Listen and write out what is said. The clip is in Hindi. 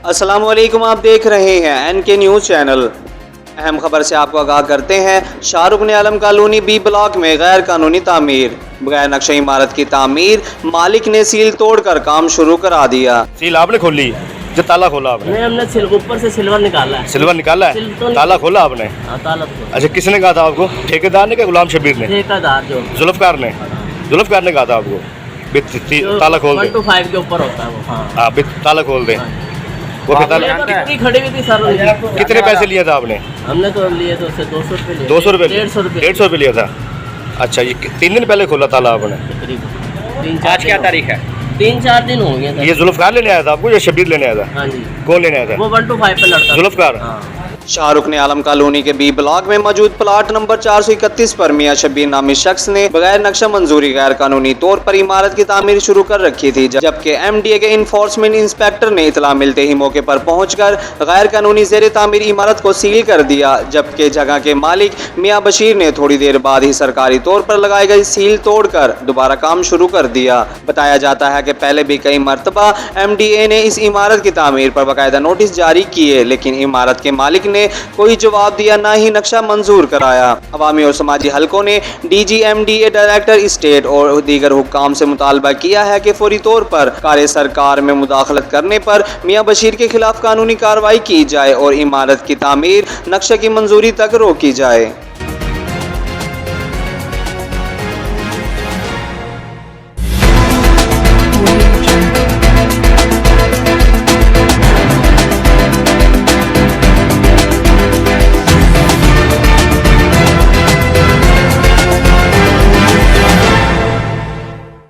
अस्सलाम वालेकुम, आप देख रहे हैं एनके न्यूज़ चैनल। अहम खबर से आपको आगाह करते हैं। शाहरुख आलम कॉलोनी बी ब्लॉक में गैर कानूनी तामीर, बगैर नक्शा इमारत की तामीर, मालिक ने सील तोड़कर काम शुरू करा दिया। सील आपने खोली, जो ताला खोला आपने? नहीं, हमने ऊपर से सिल्वर निकाला है। सिल्वर निकाला है, तो ताला खोला आपने? हाँ, ताला खोला। अच्छा, किसने कहा था आपको? ठेकेदार ने क्या गुलाम शबीर ने? ठेकेदार जो जुल्फकार ने? जुल्फकार ने कहा था आपको ताला खोल दे? 1 to 5 के ऊपर होता है वो। हाँ, ताला खोल दे। वो फिर ताला कितनी खड़ी हुई थी सर? कितने पैसे लिया था आपने? हमने तो लिए तो उससे 200 रुपये लिए। 200 रुपये? 150 रुपये। 150 रुपये लिया था। अच्छा, ये 3 दिन पहले खोला ताला आपने? तकरीबन। आज क्या तारीख है? 3-4 दिन हो गए। ये जुल्फकार लेने आया था आपको या शबीर लेने आया था? हाँ जी। कौन लेने आया था? वो 1 to 5 पे लड़ता। जुल्फकार। हाँ। शाहरुख आलम कॉलोनी के बी ब्लॉक में मौजूद प्लाट नंबर 431 पर मियां शबीर नामी शख्स ने बगैर नक्शा मंजूरी गैर कानूनी तौर पर इमारत की तामीर शुरू कर रखी थी, जबकि एमडीए के इन्फोर्समेंट इंस्पेक्टर ने इतला मिलते ही मौके पर पहुंचकर गैर कानूनी जेर तामीर इमारत को सील कर दिया, जबकि जगह के मालिक मियां बशीर ने थोड़ी देर बाद ही सरकारी तौर पर लगाई गई सील तोड़कर दोबारा काम शुरू कर दिया। बताया जाता है कि पहले भी कई मरतबा एमडीए ने इस इमारत की तामीर पर बाकायदा नोटिस जारी किए, लेकिन इमारत के मालिक ने कोई जवाब दिया, ना ही नक्शा मंजूर कराया। अवामी और समाजी हलकों ने DGMDA डायरेक्टर स्टेट और दीगर हुक्काम से मुतालबा किया है कि फौरी तौर पर कार्य सरकार में मुदाखलत करने पर मियां बशीर के खिलाफ कानूनी कार्रवाई की जाए और इमारत की तामीर नक्शे की मंजूरी तक रोकी जाए।